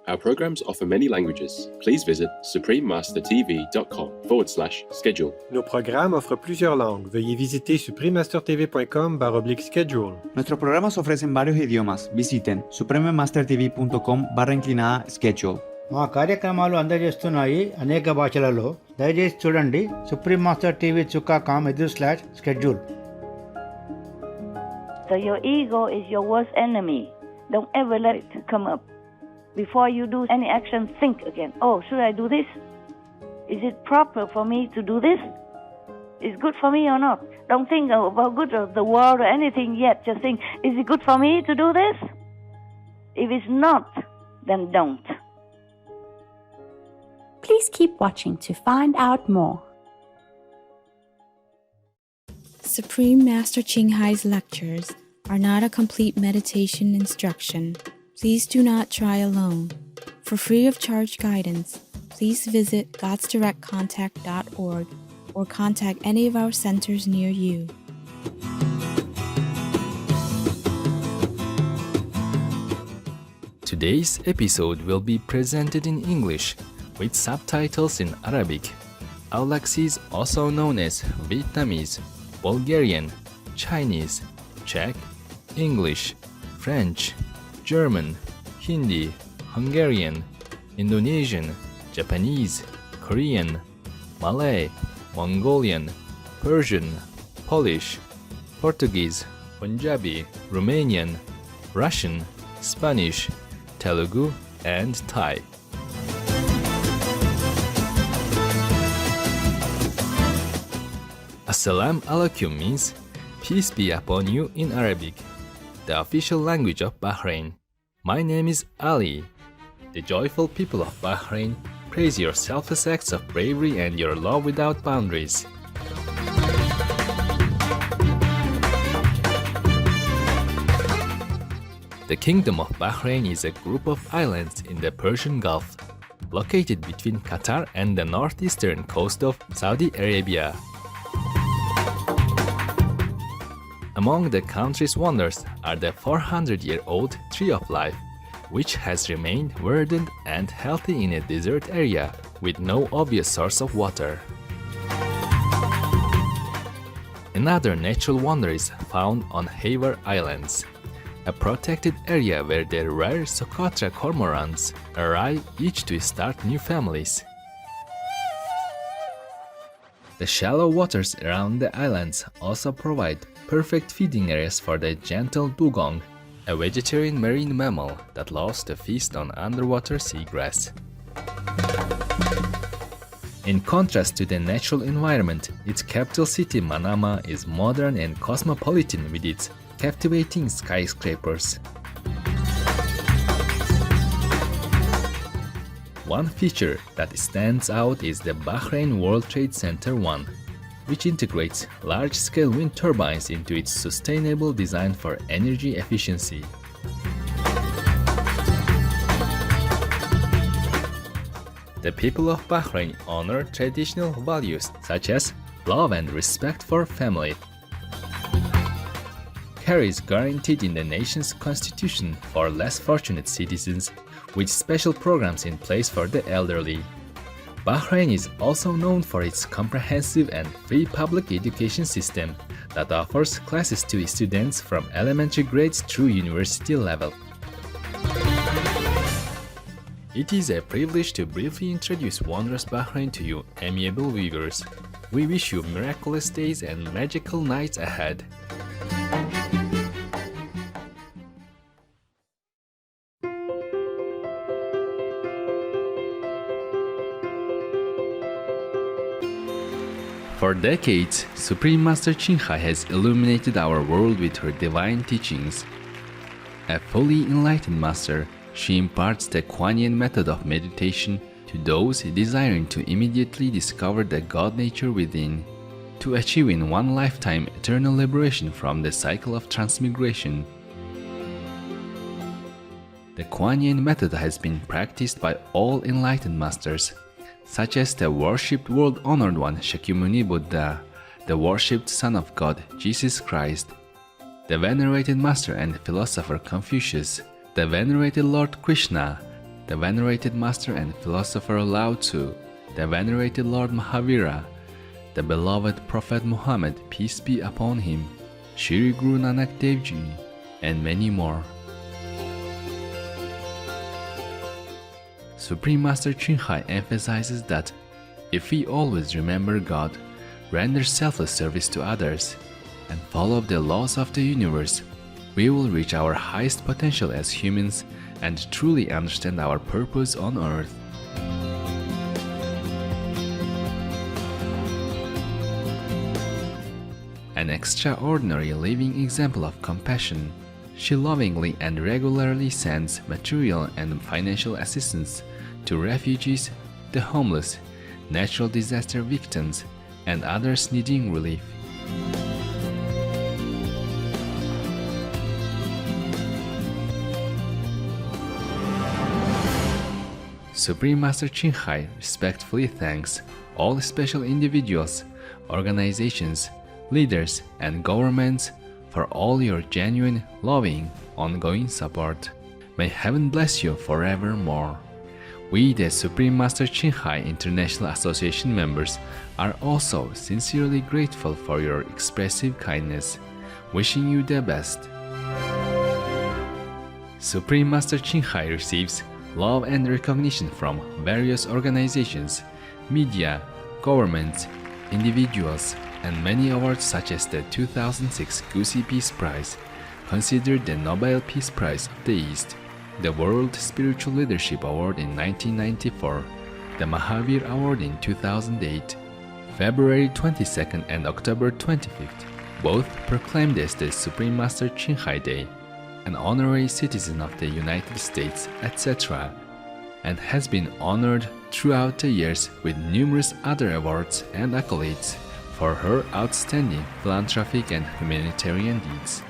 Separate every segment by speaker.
Speaker 1: Our programs offer many languages. Please visit suprememastertv.com/schedule.
Speaker 2: Nos programmes offrent plusieurs langues. Veuillez visiter suprememastertv.com/schedule.
Speaker 3: Nuestros programas ofrecen varios idiomas. Visiten suprememastertv.com/schedule.
Speaker 4: మా కార్యక్రమాలు అందజేస్తున్నాయి అనేక భాషలలో. దయచేసి చూడండి suprememastertv.com/schedule.
Speaker 5: So your ego is your worst enemy. Don't ever let it come up. Before you do any action, think again. Oh, should I do this? Is it proper for me to do this? Is it good for me or not? Don't think about good of the world or anything yet. Just think, is it good for me to do this? If it's not, then don't.
Speaker 6: Please keep watching to find out more.
Speaker 7: Supreme Master Ching Hai's lectures are not a complete meditation instruction. Please do not try alone. For free of charge guidance, please visit godsdirectcontact.org or contact any of our centers near you.
Speaker 8: Today's episode will be presented in English with subtitles in Arabic. Our lexis, also known as Vietnamese, Bulgarian, Chinese, Czech, English, French, German, Hindi, Hungarian, Indonesian, Japanese, Korean, Malay, Mongolian, Persian, Polish, Portuguese, Punjabi, Romanian, Russian, Spanish, Telugu, and Thai. Assalamu alaikum means peace be upon you in Arabic, the official language of Bahrain. My name is Ali. The joyful people of Bahrain praise your selfless acts of bravery and your love without boundaries. The Kingdom of Bahrain is a group of islands in the Persian Gulf, located between Qatar and the northeastern coast of Saudi Arabia. Among the country's wonders are the 400-year-old Tree of Life, which has remained verdant and healthy in a desert area with no obvious source of water. Another natural wonder is found on Hayward Islands, a protected area where the rare Socotra cormorants arrive each to start new families. The shallow waters around the islands also provide perfect feeding areas for the gentle dugong, a vegetarian marine mammal that loves to feast on underwater seagrass. In contrast to the natural environment, its capital city Manama is modern and cosmopolitan with its captivating skyscrapers. One feature that stands out is the Bahrain World Trade Center 1, which integrates large-scale wind turbines into its sustainable design for energy efficiency. The people of Bahrain honor traditional values such as love and respect for family. Care is guaranteed in the nation's constitution for less fortunate citizens, with special programs in place for the elderly. Bahrain is also known for its comprehensive and free public education system that offers classes to students from elementary grades through university level. It is a privilege to briefly introduce wondrous Bahrain to you, amiable viewers. We wish you miraculous days and magical nights ahead. For decades, Supreme Master Ching Hai has illuminated our world with her divine teachings. A fully enlightened master, she imparts the Kuan Yin method of meditation to those desiring to immediately discover the God nature within, to achieve in one lifetime eternal liberation from the cycle of transmigration. The Kuan Yin method has been practiced by all enlightened masters, such as the worshipped world-honored one Shakyamuni Buddha, the worshipped Son of God Jesus Christ, the venerated master and philosopher Confucius, the venerated Lord Krishna, the venerated Master and Philosopher Lao Tzu, the venerated Lord Mahavira, the beloved Prophet Muhammad, peace be upon him, Shri Guru Nanak Dev Ji, and many more. Supreme Master Ching Hai emphasizes that if we always remember God, render selfless service to others, and follow the laws of the universe, we will reach our highest potential as humans and truly understand our purpose on earth. An extraordinary living example of compassion, she lovingly and regularly sends material and financial assistance to refugees, the homeless, natural disaster victims, and others needing relief. Supreme Master Ching Hai respectfully thanks all special individuals, organizations, leaders, and governments for all your genuine, loving, ongoing support. May heaven bless you forevermore. We, the Supreme Master Ching Hai International Association members, are also sincerely grateful for your expressive kindness, wishing you the best. Supreme Master Ching Hai receives love and recognition from various organizations, media, governments, individuals, and many awards such as the 2006 Gusi Peace Prize, considered the Nobel Peace Prize of the East, the World Spiritual Leadership Award in 1994, the Mahavir Award in 2008, February 22nd and October 25th, both proclaimed as the Supreme Master Ching Hai Day, an honorary citizen of the United States, etc., and has been honored throughout the years with numerous other awards and accolades for her outstanding philanthropic and humanitarian deeds.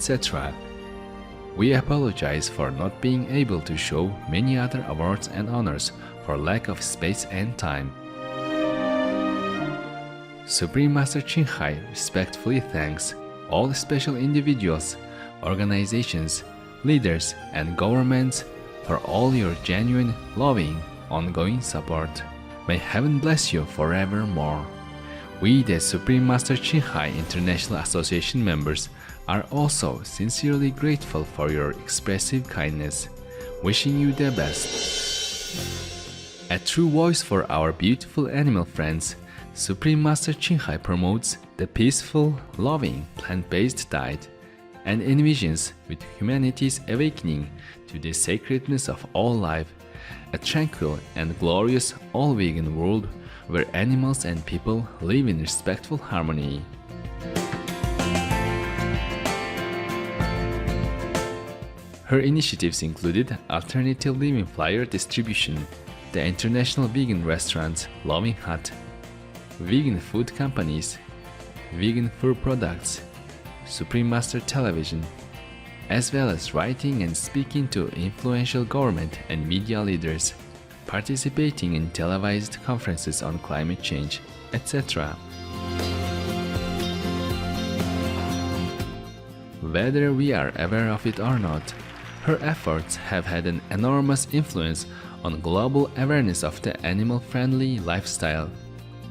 Speaker 8: etc. We apologize for not being able to show many other awards and honors for lack of space and time. Supreme Master Ching Hai respectfully thanks all special individuals, organizations, leaders, and governments for all your genuine, loving, ongoing support. May heaven bless you forevermore. We, the Supreme Master Ching Hai International Association members, are also sincerely grateful for your expressive kindness, wishing you the best. A true voice for our beautiful animal friends, Supreme Master Ching Hai promotes the peaceful, loving, plant-based diet and envisions with humanity's awakening to the sacredness of all life, a tranquil and glorious all-vegan world where animals and people live in respectful harmony. Her initiatives included alternative living flyer distribution, the international vegan restaurant Loving Hut, vegan food companies, vegan food products, Supreme Master Television, as well as writing and speaking to influential government and media leaders, participating in televised conferences on climate change, etc. Whether we are aware of it or not, her efforts have had an enormous influence on global awareness of the animal-friendly lifestyle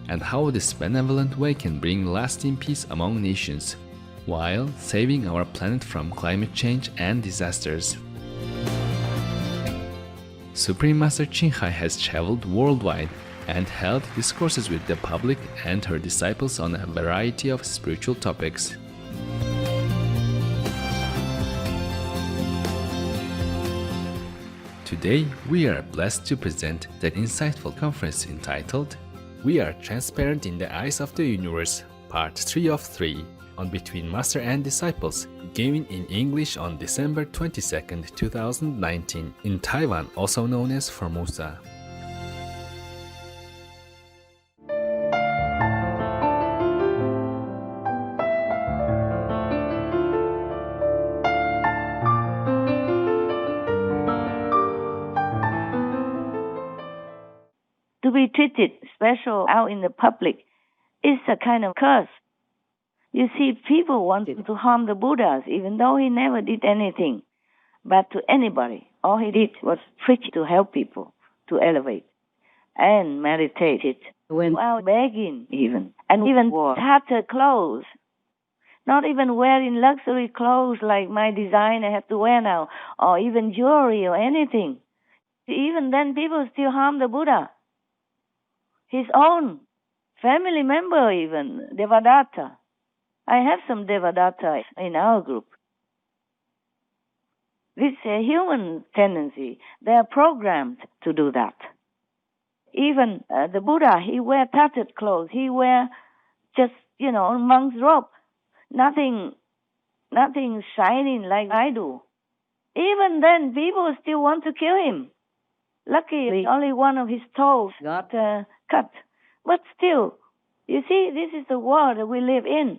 Speaker 8: and how this benevolent way can bring lasting peace among nations, while saving our planet from climate change and disasters. Supreme Master Ching Hai has traveled worldwide and held discourses with the public and her disciples on a variety of spiritual topics. Today, we are blessed to present the insightful conference entitled We Are Transparent in the Eyes of the Universe, Part 3 of 3, on Between Master and Disciples, given in English on December 22, 2019, in Taiwan, also known as Formosa.
Speaker 5: To be treated special out in the public is a kind of curse. You see, people wanted to harm the Buddhas, even though he never did anything bad to anybody. All he did was preach to help people to elevate and meditate. Went out begging even, and even wore tattered clothes. Not even wearing luxury clothes like my designer have to wear now, or even jewelry or anything. Even then, people still harm the Buddha. His own family member even, Devadatta. I have some Devadatta in our group. It's a human tendency. They are programmed to do that. Even the Buddha, he wear tattered clothes. He wear just, monk's robe. Nothing shining like I do. Even then, people still want to kill him. Luckily, only one of his toes got cut. But still, you see, this is the world that we live in.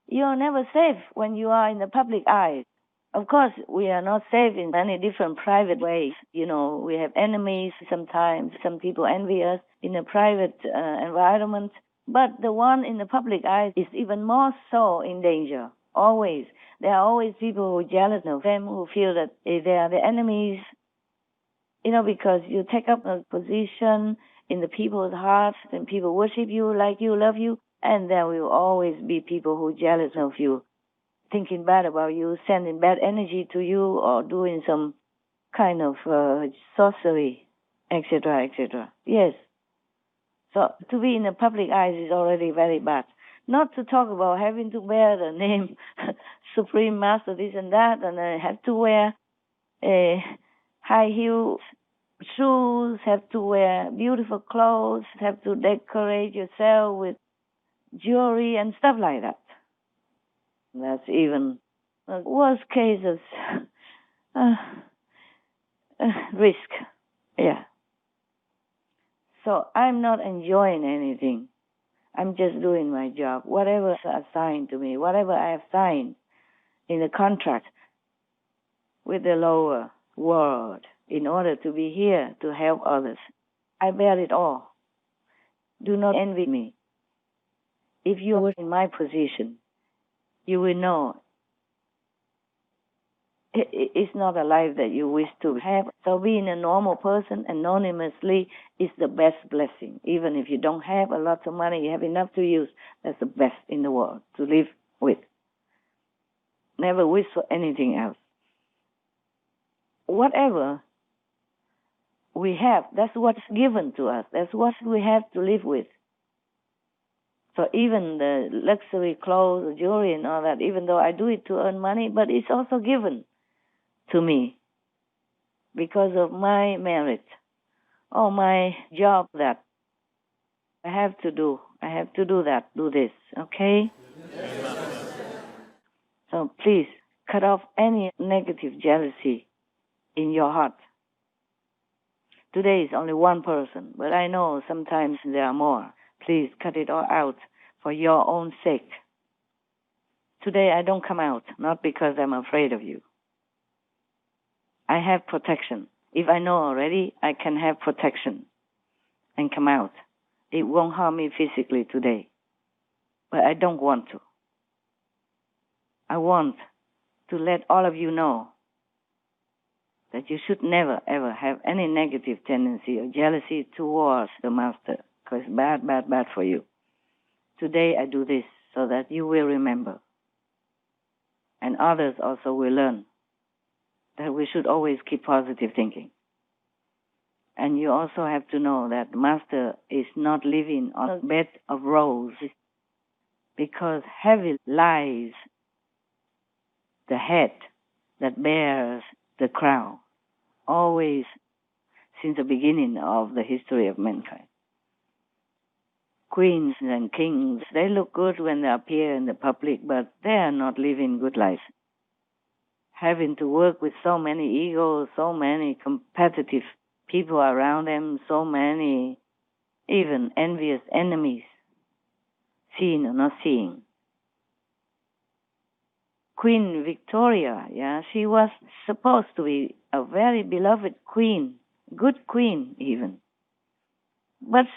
Speaker 5: You are never safe when you are in the public eye. Of course, we are not safe in many different private ways. We have enemies sometimes. Some people envy us in a private environment. But the one in the public eye is even more so in danger, always. There are always people who are jealous of them, who feel that they are the enemies. Because you take up a position in the people's hearts and people worship you, like you, love you. And there will always be people who are jealous of you, thinking bad about you, sending bad energy to you, or doing some kind of sorcery, etc., etc. Yes. So to be in the public eyes is already very bad. Not to talk about having to bear the name Supreme Master, this and that, and have to wear high heels, shoes, have to wear beautiful clothes, have to decorate yourself with jewelry and stuff like that. That's even the worst cases. Risk. Yeah. So I'm not enjoying anything. I'm just doing my job. Whatever is assigned to me, whatever I have signed in the contract with the lower world in order to be here to help others, I bear it all. Do not envy me. If you were in my position, you will know It's not a life that you wish to have. So being a normal person anonymously is the best blessing. Even if you don't have a lot of money, you have enough to use, that's the best in the world to live with. Never wish for anything else. Whatever we have, that's what's given to us. That's what we have to live with. So even the luxury clothes, jewelry and all that, even though I do it to earn money, but it's also given to me because of my merit or my job that I have to do. I have to do that, do this, okay? So please, cut off any negative jealousy in your heart. Today is only one person, but I know sometimes there are more. Please cut it all out for your own sake. Today I don't come out, not because I'm afraid of you. I have protection. If I know already, I can have protection and come out. It won't harm me physically today, but I don't want to. I want to let all of you know that you should never, ever have any negative tendency or jealousy towards the Master, because it's bad, bad, bad for you. Today I do this so that you will remember, and others also will learn that we should always keep positive thinking. And you also have to know that the Master is not living on a bed of roses, because heavy lies the head that bears the crown, always since the beginning of the history of mankind. Queens and kings, they look good when they appear in the public, but they are not living good lives. Having to work with so many egos, so many competitive people around them, so many even envious enemies, seeing or not seeing. Queen Victoria, she was supposed to be a very beloved queen, good queen even. But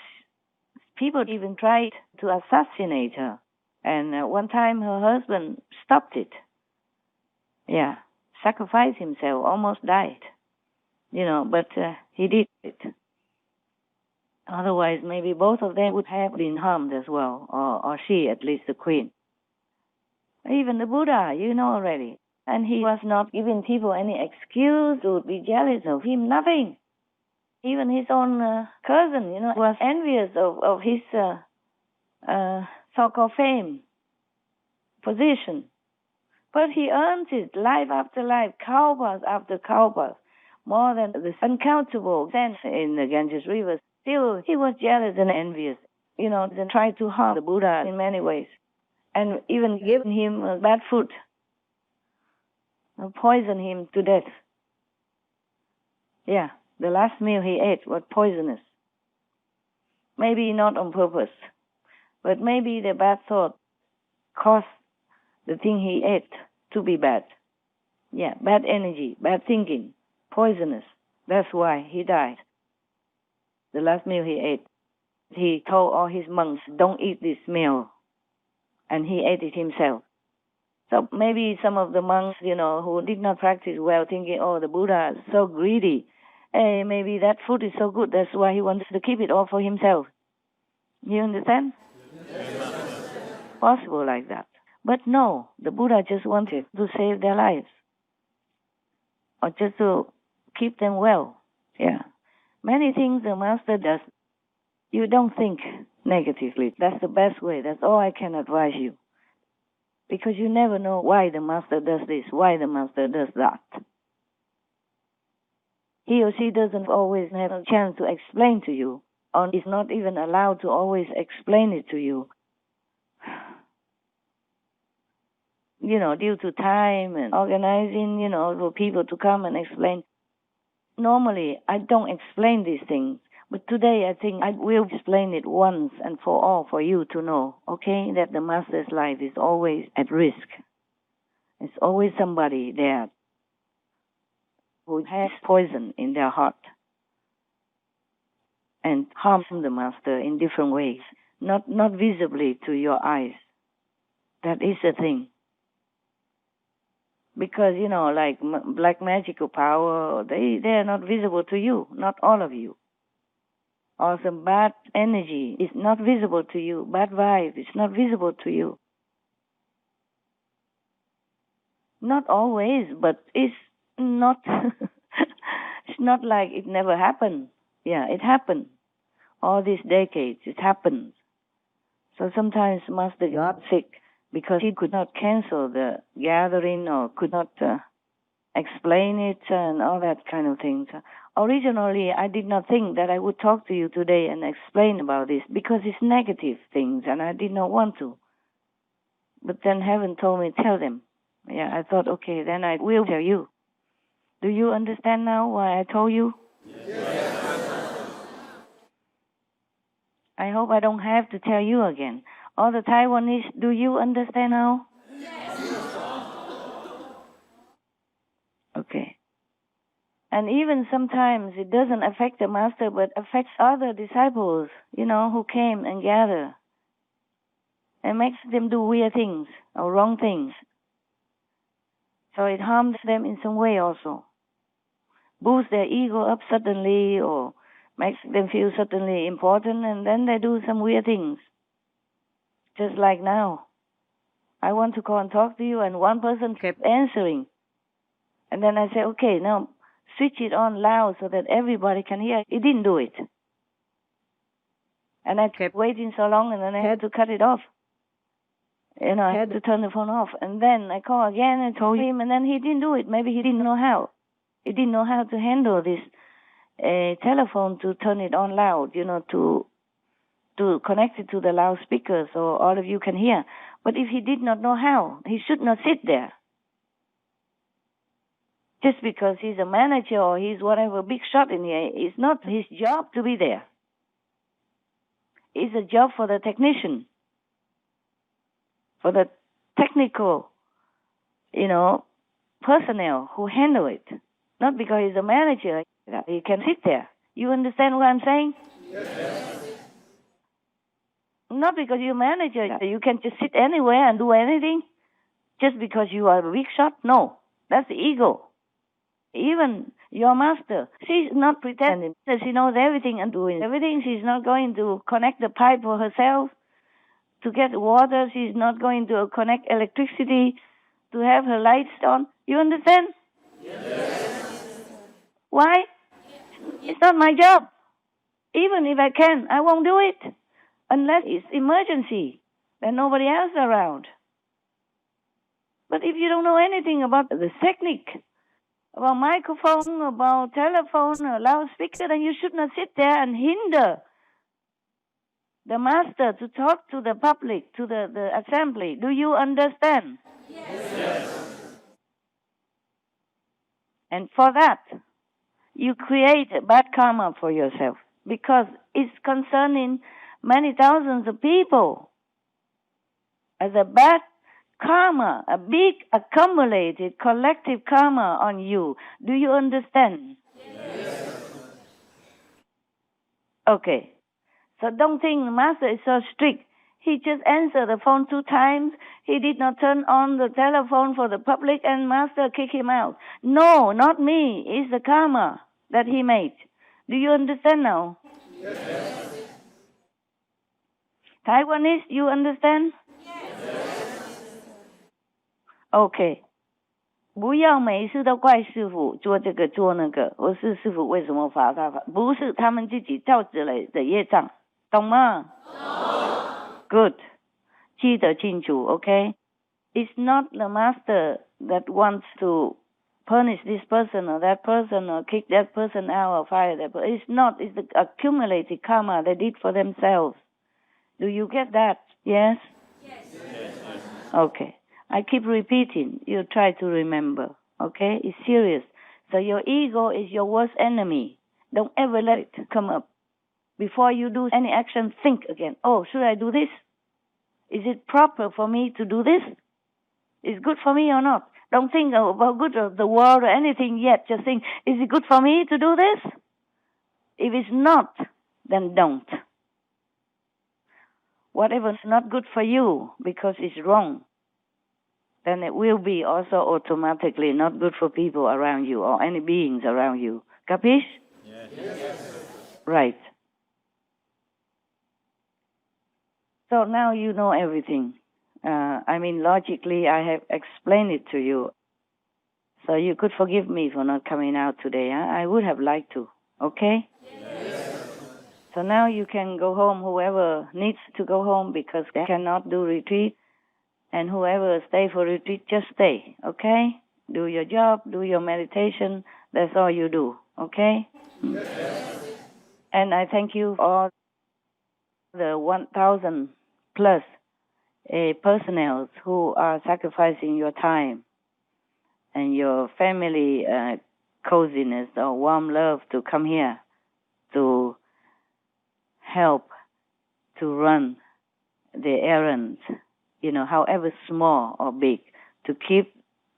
Speaker 5: people even tried to assassinate her. And one time her husband stopped it. Sacrificed himself, almost died. But he did it. Otherwise, maybe both of them would have been harmed as well, or she, at least the queen. Even the Buddha, already. And he was not giving people any excuse to be jealous of him, nothing. Even his own cousin, was envious of his so-called fame, position. But he earned it life after life, cowpath after cowpath, more than the uncountable sands in the Ganges River. Still, he was jealous and envious, and tried to harm the Buddha in many ways. And even giving him bad food, poison him to death. The last meal he ate was poisonous. Maybe not on purpose, but maybe the bad thought caused the thing he ate to be bad. Bad energy, bad thinking, poisonous. That's why he died. The last meal he ate, he told all his monks, don't eat this meal. And he ate it himself. So maybe some of the monks, who did not practice well, thinking, the Buddha is so greedy. Hey, maybe that food is so good, that's why he wants to keep it all for himself. You understand? Possible like that. But no, the Buddha just wanted to save their lives. Or just to keep them well. Many things the Master does, you don't think negatively. That's the best way. That's all I can advise you. Because you never know why the Master does this, why the Master does that. He or she doesn't always have a chance to explain to you, or is not even allowed to always explain it to you. Due to time and organizing, for people to come and explain. Normally, I don't explain these things. But today, I think I will explain it once and for all for you to know, okay, that the Master's life is always at risk. There's always somebody there who has poison in their heart and harms the Master in different ways, not visibly to your eyes. That is the thing. Because, like black magical power, they are not visible to you, not all of you. Or some bad energy is not visible to you, bad vibe is not visible to you. Not always, but it's not it's not like it never happened. Yeah, it happened. All these decades, it happened. So sometimes Master got sick because he could not cancel the gathering or could not explain it and all that kind of things. Originally, I did not think that I would talk to you today and explain about this because it's negative things and I did not want to. But then heaven told me, tell them. Yeah, I thought, okay, then I will tell you. Do you understand now why I told you? Yes. I hope I don't have to tell you again. All the Taiwanese, do you understand now? Yes. Okay. And even sometimes it doesn't affect the Master, but affects other disciples, who came and gather. And makes them do weird things or wrong things. So it harms them in some way also. Boosts their ego up suddenly or makes them feel suddenly important, and then they do some weird things. Just like now. I want to call and talk to you, and one person kept answering. And then I said, okay, now switch it on loud so that everybody can hear. He didn't do it. And I kept waiting so long, and then I had to cut it off. I had to turn the phone off. And then I called again and told him, and then he didn't do it. Maybe he didn't know how. He didn't know how to handle this telephone to turn it on loud, to connect it to the loudspeaker so all of you can hear. But if he did not know how, he should not sit there. Just because he's a manager or he's whatever big shot in here, it's not his job to be there. It's a job for the technician, for the technical, personnel who handle it. Not because he's a manager, he can sit there. You understand what I'm saying? Yes. Not because you're a manager, you can just sit anywhere and do anything just because you are a weak shot. No, that's the ego. Even your Master, she's not pretending that she knows everything and doing everything. She's not going to connect the pipe for herself to get water. She's not going to connect electricity to have her lights on. You understand? Yes. Why? It's not my job. Even if I can, I won't do it unless it's emergency. There's nobody else around. But if you don't know anything about the technique, about microphone, about telephone, or loudspeaker, then you should not sit there and hinder the Master to talk to the public, to the assembly. Do you understand? Yes. And for that, you create a bad karma for yourself because it's concerning many thousands of people as a bad karma, a big accumulated collective karma on you. Do you understand? Yes. Okay. So don't think the Master is so strict. He just answered the phone 2 times. He did not turn on the telephone for the public and Master kicked him out. No, not me. It's the karma that he made. Do you understand now? Yes. Taiwanese, you understand? Yes. Okay. 不要每次都怪师父做这个做那个，我是师父为什么罚他罚？不是他们自己造起来的业障，懂吗？懂。Good. 记得清楚 okay? It's not the Master that wants to punish this person or that person or kick that person out or fire that person. It's not. It's the accumulated karma they did for themselves. Do you get that? Yes? Yes. Okay. I keep repeating. You try to remember. Okay? It's serious. So your ego is your worst enemy. Don't ever let it come up. Before you do any action, think again. Oh, should I do this? Is it proper for me to do this? Is it good for me or not? Don't think about good of the world or anything yet. Just think, is it good for me to do this? If it's not, then don't. Whatever's not good for you because it's wrong, then it will be also automatically not good for people around you or any beings around you. Capish? Yes. Right. So now you know everything. Logically, I have explained it to you. So you could forgive me for not coming out today. Huh? I would have liked to. Okay? Yes. So now you can go home, whoever needs to go home because they cannot do retreat. And whoever stay for retreat, just stay. Okay? Do your job, do your meditation. That's all you do. Okay? Yes. And I thank you all the 1,000 plus personnel who are sacrificing your time and your family coziness or warm love to come here to help to run the errands, however small or big, to keep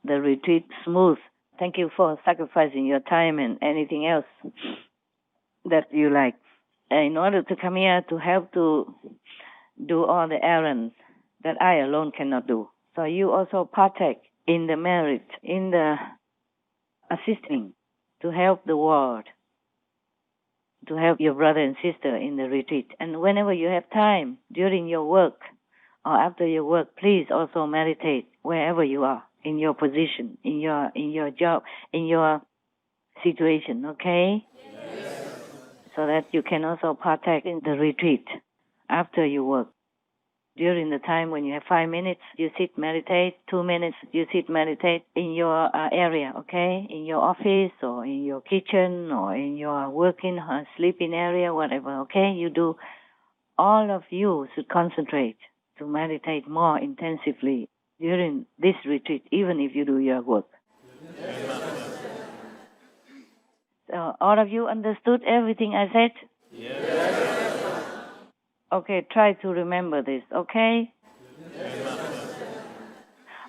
Speaker 5: the retreat smooth. Thank you for sacrificing your time and anything else that you like in order to come here to help to do all the errands that I alone cannot do. So you also partake in the merit, in the assisting to help the world, to help your brother and sister in the retreat. And whenever you have time during your work or after your work, please also meditate wherever you are, in your position, in your job, in your situation, okay? Yes. So that you can also partake in the retreat after you work. During the time when you have 5 minutes, you sit, meditate. 2 minutes, you sit, meditate in your area, okay? In your office or in your kitchen or in your working or sleeping area, whatever, okay? You do. All of you should concentrate to meditate more intensively during this retreat, even if you do your work. Yes. So all of you understood everything I said? Yes. Okay, try to remember this, okay? Yes.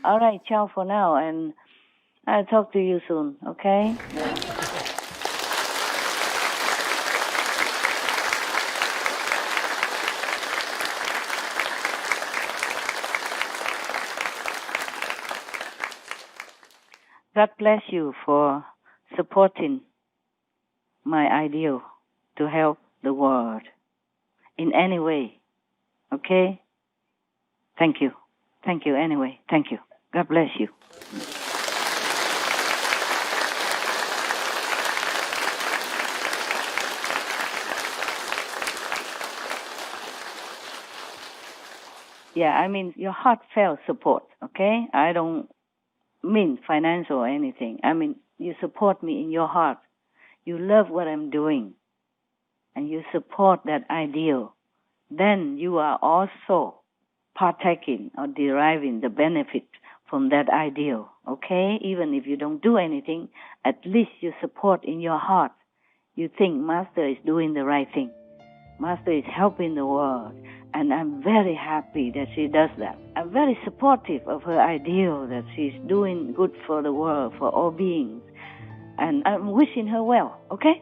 Speaker 5: All right, ciao for now, and I'll talk to you soon, okay? God bless you for supporting my ideal to help the world in any way, okay? Thank you. Thank you anyway. Thank you. God bless you. Yeah, your heartfelt support, okay? I don't mean financial or anything. You support me in your heart. You love what I'm doing. And you support that ideal. Then you are also partaking or deriving the benefit from that ideal, okay? Even if you don't do anything, at least you support in your heart. You think Master is doing the right thing. Master is helping the world. And I'm very happy that she does that. I'm very supportive of her ideal that she's doing good for the world, for all beings. And I'm wishing her well, okay?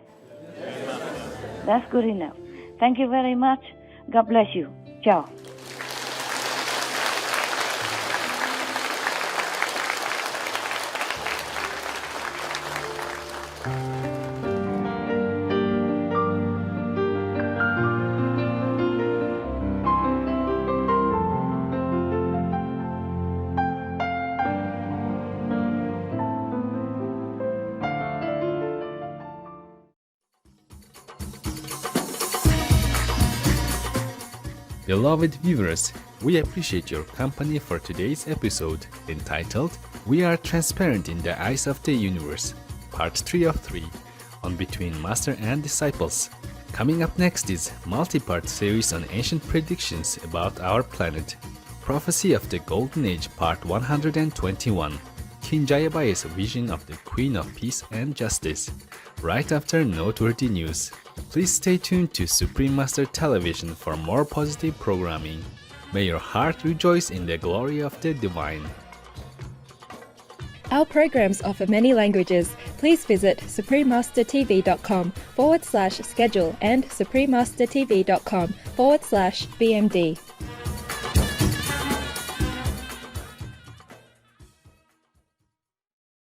Speaker 5: That's good enough. Thank you very much. God bless you. Ciao.
Speaker 8: Beloved viewers, we appreciate your company for today's episode entitled We Are Transparent in the Eyes of the Universe, Part 3 of 3, on Between Master and Disciples. Coming up next is multi-part series on ancient predictions about our planet. Prophecy of the Golden Age Part 121, King Jayabaya's vision of the Queen of Peace and Justice, right after noteworthy news. Please stay tuned to Supreme Master Television for more positive programming. May your heart rejoice in the glory of the Divine.
Speaker 9: Our programs offer many languages. Please visit suprememastertv.com/schedule and suprememastertv.com/BMD.